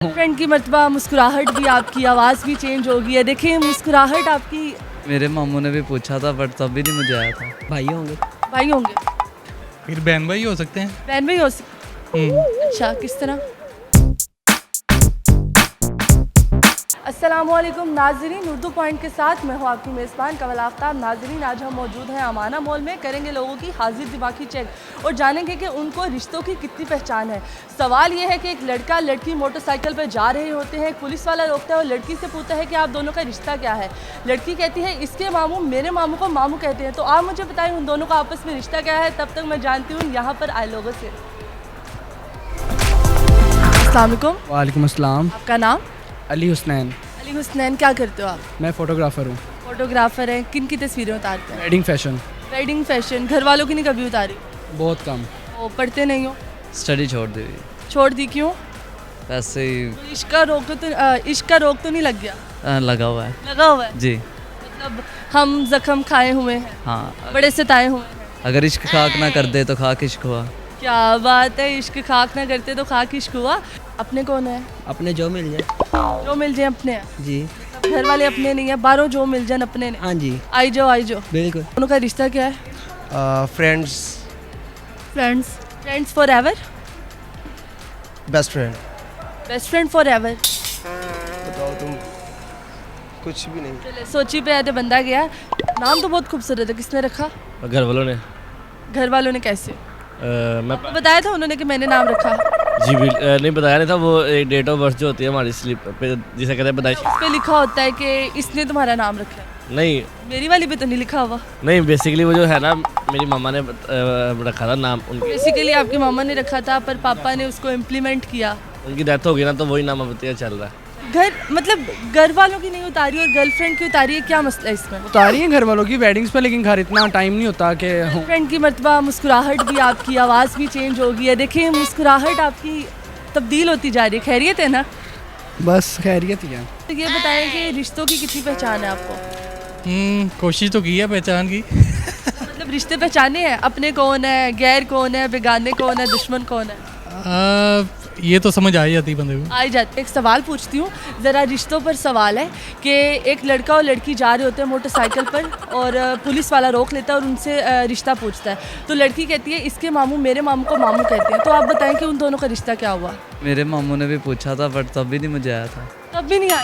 Friend की मर्तबा मुस्कुराहट भी आपकी, आवाज़ भी चेंज हो गई है। देखिए मुस्कुराहट आपकी। मेरे मामू ने भी पूछा था बट तब भी नहीं मुझे आया था। भाई होंगे। भाई होंगे, फिर बहन भाई हो सकते हैं। बहन भी हो सकती। अच्छा, किस तरह? अस्सलामुअलैकुम नाज़रीन, उर्दू पॉइंट के साथ मैं हूँ आपकी मेज़बान कमल आफ्ताब। नाज़रीन, आज हम मौजूद हैं अमाना मॉल में। करेंगे लोगों की हाजिर दिमागी चेक और जानेंगे कि उनको रिश्तों की कितनी पहचान है। सवाल ये है कि एक लड़का लड़की मोटरसाइकिल पर जा रहे होते हैं, एक पुलिस वाला रोकता है और लड़की से पूछता है कि आप दोनों का रिश्ता क्या है। लड़की कहती है इसके मामू मेरे मामू को मामू कहते हैं। तो आप मुझे बताएं उन दोनों का आपस में रिश्ता क्या है। तब तक मैं जानती हूँ यहाँ पर आए लोगों से। अस्सलाम वालेकुम। वालेकुम अस्सलाम। आपका नाम? अली हुसनैन। अली हुसनैन, क्या करते हो आप? मैं फ़ोटोग्राफ़र हूँ। फोटोग्राफर हैं। किन की तस्वीरें उतारते हैं? Wedding fashion. Wedding fashion. घर वालों की नहीं कभी उतारी? बहुत कम। वो पढ़ते नहीं हो? स्टडी छोड़ दी हुई। छोड़ दी, क्यों? ऐसे ही तो इश्क का रोग तो नहीं लग गया? लगा हुआ है लगा हुआ है। जी। मतलब हम जख्म खाए हुए हैं, हाँ, बड़े सताए हुए हैं। अगर इश्क खाक ना कर दे तो खाक इश्क हुआ। क्या बात है, इश्क खाक ना करते तो खाक इश्क हुआ। अपने कौन है? अपने जो मिल जाए। जो मिल जाए अपने हैं। जी। घर वाले अपने नहीं है, बाहरों जो मिल जाए अपने नहीं। हाँ जी, आई जाओ। बिल्कुल। दोनों का रिश्ता क्या है? Friends, friends for ever. Best friend. Best friend for ever. बताओ तुम। कुछ भी नहीं। चले, सोची पे आते बंदा गया। नाम तो बहुत खूबसूरत है, किसने रखा? घर वालों ने। घर वालों ने कैसे? मैं तो बताया था उन्होंने कि मैंने नाम रखा। जी नहीं बताया नहीं था। वो एक डेट ऑफ बर्थ जो होती है हमारी स्लिप पे जिसे कहते हैं बताइए। उस पे लिखा होता है कि इसने तुम्हारा नाम रखा है। नहीं मेरी वाली पे तो नहीं लिखा हुआ। नहीं, बेसिकली वो जो है ना मेरी मम्मा ने रखा था नाम उनकी। बेसिकली आपकी मामा ने रखा था पर पापा ने उसको इम्प्लीमेंट किया। उनकी डेथ हो गई ना तो वही नाम अब चल रहा है। घर वालों की नहीं उतारी और गर्लफ्रेंड की उतारी है, क्या मसला है इसमें? उतारी हैं घर वालों की वेडिंग्स पे, लेकिन घर इतना टाइम नहीं होता कि फ्रेंड की मर्तबा मुस्कुराहट भी आपकी, आवाज़ भी चेंज हो गई है। देखिए मुस्कुराहट आपकी तब्दील होती जा रही है। खैरियत है ना? बस खैरियत ही है। तो ये बताएं कि रिश्तों की कितनी पहचान है आपको? कोशिश तो की है पहचान की। मतलब रिश्ते पहचाने हैं, अपने कौन है, गैर कौन है, बेगाने कौन है, दुश्मन कौन है? ये तो समझ आ ही जाती बंदे को। आ ही जाते। एक सवाल पूछती हूँ ज़रा, रिश्तों पर सवाल है कि एक लड़का और लड़की जा रहे होते हैं मोटरसाइकिल पर और पुलिस वाला रोक लेता है और उनसे रिश्ता पूछता है। तो लड़की कहती है इसके मामू मेरे मामू को मामू कहते हैं। तो आप बताएं कि उन दोनों का रिश्ता क्या हुआ? मेरे मामू ने भी पूछा था बट तब भी नहीं मुझे आया था। तब भी नहीं आया।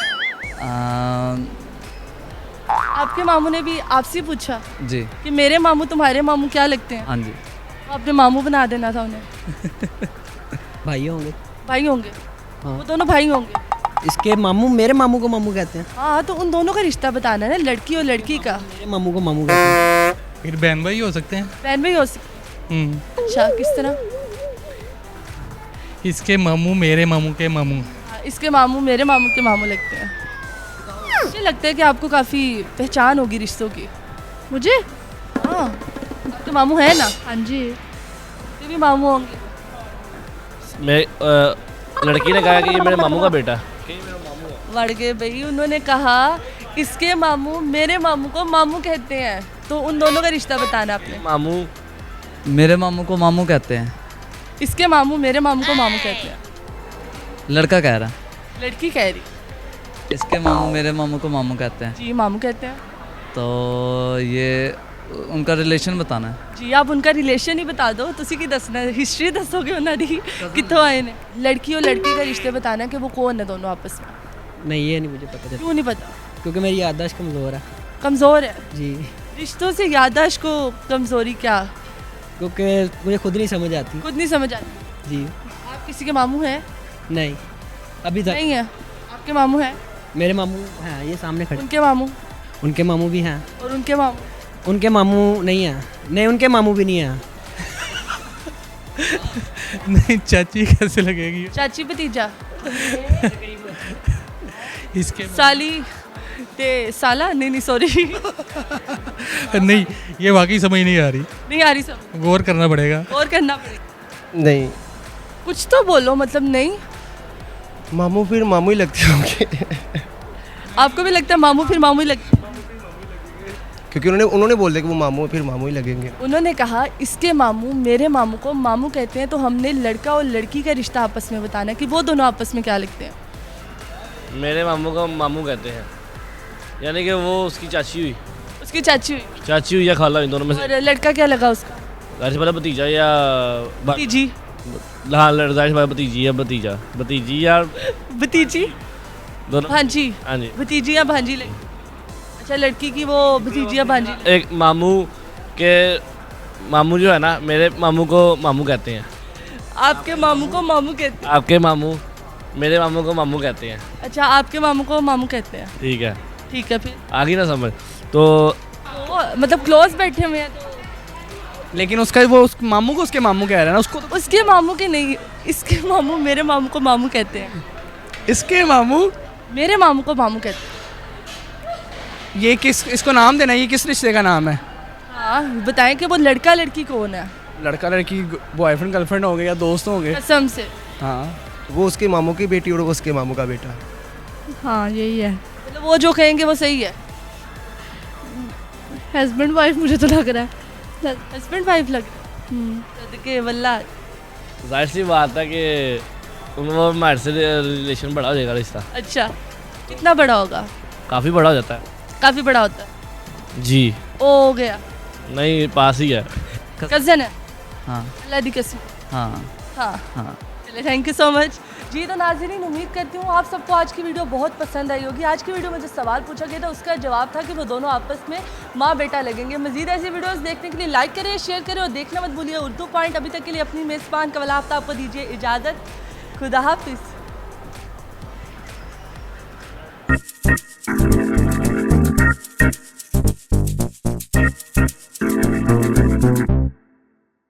आपके मामू ने भी आपसे पूछा जी। कि मेरे मामू तुम्हारे मामू क्या लगते हैं? हाँ जी। तो आपने मामू बना देना था उन्हें। भाई होंगे। भाई होंगे। हाँ। वो दोनों भाई होंगे। इसके मामू मेरे मामू को मामू कहते हैं। हाँ, तो उन दोनों का रिश्ता बताना है ना, लड़की और लड़की का। मेरे मामू को मामू कहते हैं। फिर बहन भाई हो सकते हैं। बहन भी हो सकती। अच्छा, किस तरह? इसके मामू मेरे मामू के मामू। हाँ, इसके मामू मेरे मामू के मामू लगते हैं। मुझे लगता है कि आपको काफ़ी पहचान होगी रिश्तों की। मुझे? हाँ, आपके मामू है ना? हाँ जी। ये भी मामू होंगे। लड़की ने कहा कि ये मेरे मामू का बेटा। बढ़ गए भाई। उन्होंने कहा इसके मामू मेरे मामू को मामू कहते हैं। तो उन दोनों का रिश्ता बताना आपने। मामू मेरे मामू को मामू कहते हैं। इसके मामू मेरे मामू को मामू कहते हैं। लड़का कह रहा, लड़की कह रही इसके मामू मेरे मामू को मामू कहते हैं। जी मामू कहते हैं। तो ये उनका रिलेशन बताना है। जी आप उनका रिलेशन ही बता दो। तुसी की दसना हिस्ट्री दसोगे उन्होंने कितों आए ने। लड़की और लड़के का रिश्ते बताना है कि वो कौन है दोनों आपस में। नहीं, ये नहीं मुझे पता चलता क्यों नहीं पता? क्योंकि मेरी याददाश्त कमज़ोर है। कमज़ोर है? जी। रिश्तों से याददाश्त को कमज़ोरी क्या? क्योंकि मुझे खुद नहीं समझ आती। खुद नहीं समझ आती। जी। आप किसी के मामू हैं? नहीं, अभी तक नहीं है। आपके मामू हैं? मेरे मामू हैं, ये सामने खड़े। उनके मामू उनके मामू भी हैं। और उनके मामू? उनके मामू नहीं हैं। नहीं, उनके मामू भी नहीं हैं। नहीं, चाची कैसे लगेगी? चाची भतीजा इसके साली ते साला नहीं सॉरी नहीं, ये वाकई समझ नहीं आ रही। नहीं आ रही सब। गौर करना पड़ेगा। और करना पड़ेगा। नहीं, कुछ तो बोलो, मतलब नहीं। मामू फिर मामू ही लगते होंगे। आपको भी लगता है मामू फिर मामू ही लगता है? क्योंकि उन्होंने बोल दिया कि वो मामू फिर मामू ही लगेंगे। उन्होंने कहा इसके मामू मेरे मामू को मामू कहते हैं। तो हमने लड़का और लड़की का रिश्ता आपस में बताना है कि वो दोनों आपस में क्या लगते हैं। मेरे मामू को मामू कहते हैं, यानी कि वो उसकी चाची हुई, उसकी चाची हुई या खाला हुई, दोनों में से। और लड़का क्या लगा उसका? जाहिर सी बात है भतीजा या भतीजी। हाँ, जाहिर सी बात है भतीजी या भतीजा, भतीजी या भतीजी दोनों। भांजी। हाँ जी। भतीजी या भांजी लगी। अच्छा, लड़की की वो भतीजी या भांजी लगी। एक मामू जो है ना, मेरे मामू को मामू कहते हैं। आपके मामू को मामू कहते हैं? आपके मामू मेरे मामू को मामू कहते हैं। अच्छा, आपके मामू को मामू कहते हैं। ठीक है, ठीक है, फिर आगे ना समझ तो वो मतलब क्लोज बैठे हुए हैं तो लेकिन उसका वो उस मामू को उसके मामू कह रहा है ना, उसको तो उसके मामू के नहीं, इसके मामू मेरे मामू को मामू कहते हैं। इसके मामू, मेरे मामू को मामू कहते हैं। ये किस, इसको नाम देना, ये किस रिश्ते का नाम है? हाँ, बताएं कि वो लड़का लड़की कौन है? लड़का लड़की बॉयफ्रेंड गर्लफ्रेंड हो गए या दोस्त हो गए? कसम से। हाँ, वो उसके मामू की बेटी और वो उसके मामू का बेटा। हाँ, यही है, मतलब वो जो कहेंगे वो सही है। हस्बैंड वाइफ मुझे तो लग रहा है, हस्बैंड वाइफ लग रहा है। सदके वल्लाह। जाहिर सी बात है कि वो हमारे से रिलेशन बड़ा हो जाएगा रिश्ता। अच्छा, कितना बड़ा होगा? काफ़ी बड़ा हो जाता है काफ़ी बड़ा होता है जी। ओ हो गया, नहीं, पास ही है। कज़न है। हाँ अल्लाह दी कसम। हाँ हाँ, हाँ। चलिए, थैंक यू सो मच जी। तो नाज़रीन, उम्मीद करती हूँ आप सबको आज की वीडियो बहुत पसंद आई होगी। आज की वीडियो में जो सवाल पूछा गया था उसका जवाब था कि वो दोनों आपस में माँ बेटा लगेंगे। मज़ीद ऐसी वीडियोस देखने के लिए लाइक करें, शेयर करें और देखना मत भूलिए उर्दू पॉइंट। अभी तक के लिए अपनी मेज़बान कवल आफ्ताब को दीजिए इजाज़त। खुदा हाफिज़।